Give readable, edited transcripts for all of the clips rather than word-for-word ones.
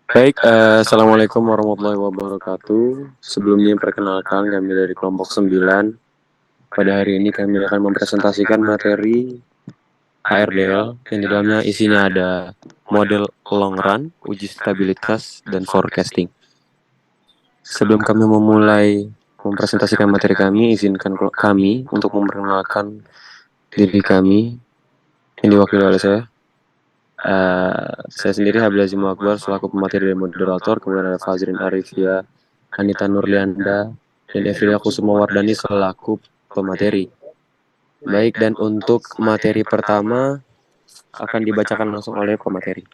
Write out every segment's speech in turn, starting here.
Assalamualaikum warahmatullahi wabarakatuh. Sebelumnya perkenalkan kami dari kelompok 9. Pada hari ini kami akan mempresentasikan materi ARDL yang di dalamnya isinya ada model long run, uji stabilitas, dan forecasting. Sebelum kami memulai mempresentasikan materi kami, izinkan kami untuk memperkenalkan diri kami yang diwakili oleh saya. Saya sendiri Habil Azim Akbar selaku pemateri dan moderator, kemudian ada Fazrin Arifia, Anita Nurlianda, dan Evrila Kusuma Wardani selaku pemateri. Baik, dan untuk materi pertama akan dibacakan langsung oleh pemateri.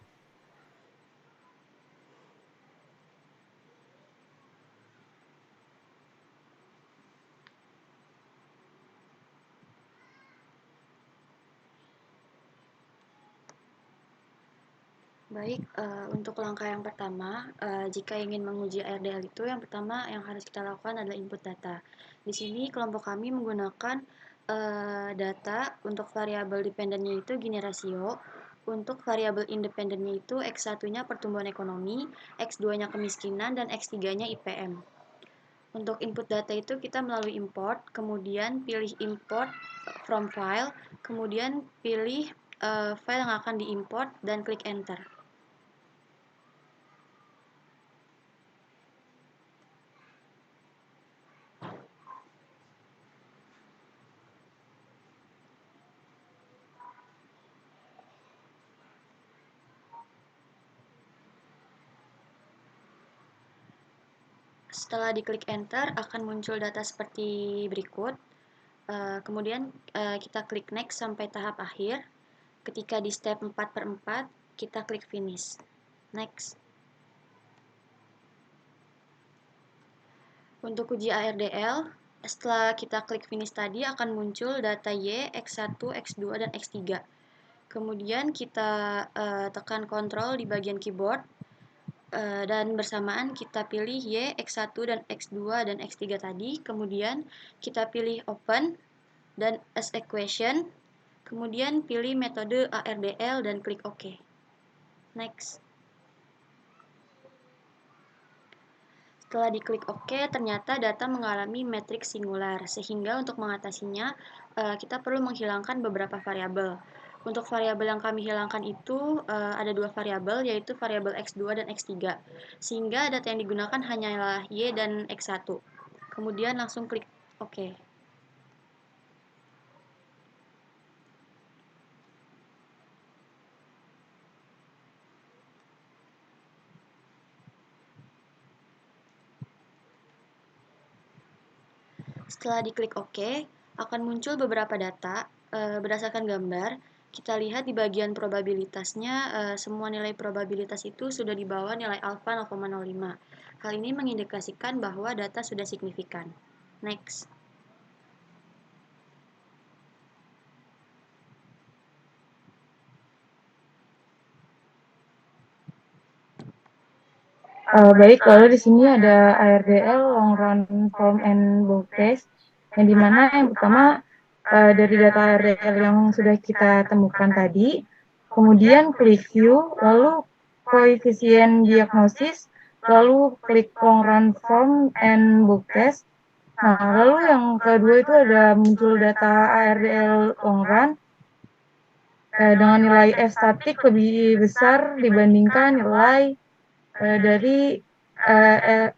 Baik, untuk langkah yang pertama, jika ingin menguji ARDL itu, yang pertama yang harus kita lakukan adalah input data. Di sini kelompok kami menggunakan data untuk variabel dependennya itu Gini rasio, untuk variabel independennya itu X1-nya pertumbuhan ekonomi, X2-nya kemiskinan, dan X3-nya IPM. Untuk input data itu kita melalui import, kemudian pilih import from file, kemudian pilih file yang akan diimport dan klik enter. Setelah diklik enter akan muncul data seperti berikut. Kemudian kita klik next sampai tahap akhir. Ketika di step 4/4 kita klik finish. Next. Untuk uji ARDL, setelah kita klik finish tadi akan muncul data Y, X1, X2, dan X3. Kemudian kita tekan Ctrl di bagian keyboard. Dan bersamaan kita pilih Y, X1, dan X2, dan X3 tadi. Kemudian kita pilih Open dan As Equation. Kemudian pilih metode ARDL dan klik OK. Next. Setelah diklik OK, ternyata data mengalami matriks singular. Sehingga untuk mengatasinya, kita perlu menghilangkan beberapa variabel. Untuk variabel yang kami hilangkan itu ada 2 variabel, yaitu variabel X2 dan X3. Sehingga data yang digunakan hanyalah Y dan X1. Kemudian langsung klik OK. Setelah diklik OK, akan muncul beberapa data berdasarkan gambar. Kita lihat di bagian probabilitasnya, semua nilai probabilitas itu sudah di bawah nilai alfa 0,05. Hal ini mengindikasikan bahwa data sudah signifikan. Next. Baik, lalu di sini ada ARDL long run form and bulk test, yang dimana yang pertama dari data ARDL yang sudah kita temukan tadi, kemudian klik view, lalu koefisien diagnosis, lalu klik long run form and bulk test. Nah, lalu yang kedua itu ada muncul data ARDL long run dengan nilai F statik lebih besar dibandingkan nilai dari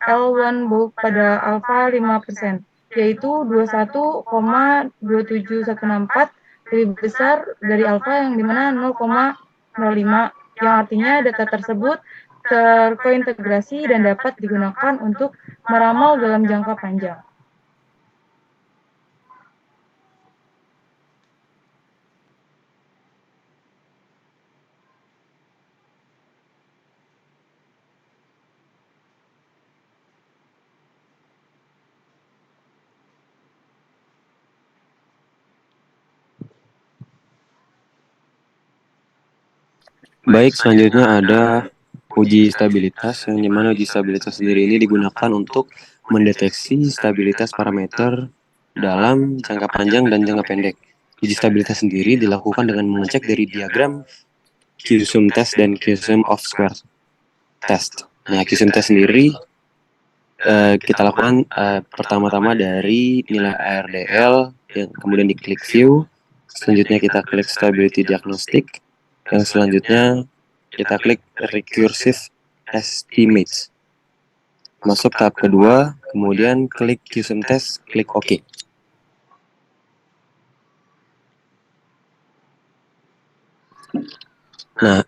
L1 bulk pada alfa 5%, yaitu 21,27164 lebih besar dari alfa yang dimana 0,05, yang artinya data tersebut terkointegrasi dan dapat digunakan untuk meramal dalam jangka panjang. Baik, selanjutnya ada uji stabilitas, yang dimana uji stabilitas sendiri ini digunakan untuk mendeteksi stabilitas parameter dalam jangka panjang dan jangka pendek. Uji stabilitas sendiri dilakukan dengan mengecek dari diagram Q-sum test dan Q-sum of square test. Nah, QSIM test sendiri kita lakukan pertama-tama dari nilai ARDL, yang kemudian diklik view, selanjutnya kita klik stability diagnostic, yang selanjutnya kita klik recursive estimates. Masuk tahap kedua, kemudian klik QSIM test, klik OK. Nah,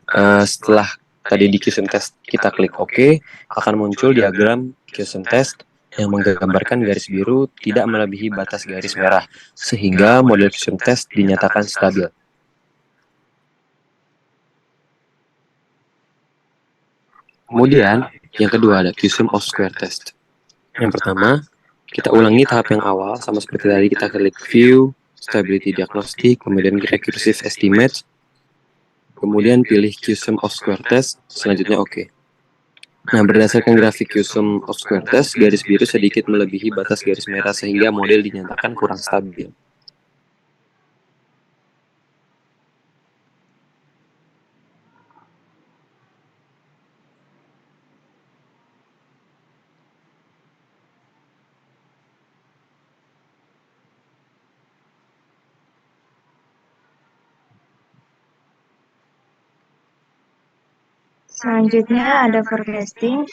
setelah tadi di QSIM test kita klik OK, akan muncul diagram QSIM test yang menggambarkan garis biru tidak melebihi batas garis merah, sehingga model QSIM test dinyatakan stabil. Kemudian, yang kedua ada QSIM of square test. Yang pertama, kita ulangi tahap yang awal, sama seperti tadi kita klik view, stability diagnostic, kemudian recursive estimate, kemudian pilih QSIM of square test, selanjutnya OK. Nah, berdasarkan grafik QSIM of square test, garis biru sedikit melebihi batas garis merah sehingga model dinyatakan kurang stabil. Selanjutnya ada forecasting.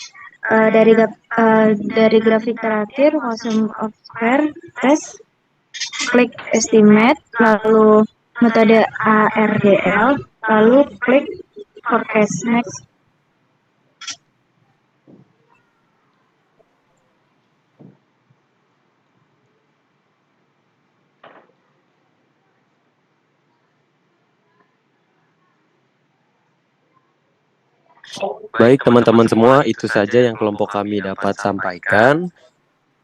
Dari grafik terakhir QSIM of square test, klik estimate, lalu metode ARDL, lalu klik forecast next. Baik teman-teman semua, itu saja yang kelompok kami dapat sampaikan.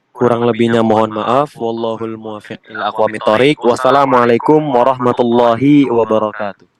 Kurang lebihnya mohon maaf. Wallahul muwaffiq ila aqwamit thoriq. Wassalamualaikum warahmatullahi wabarakatuh.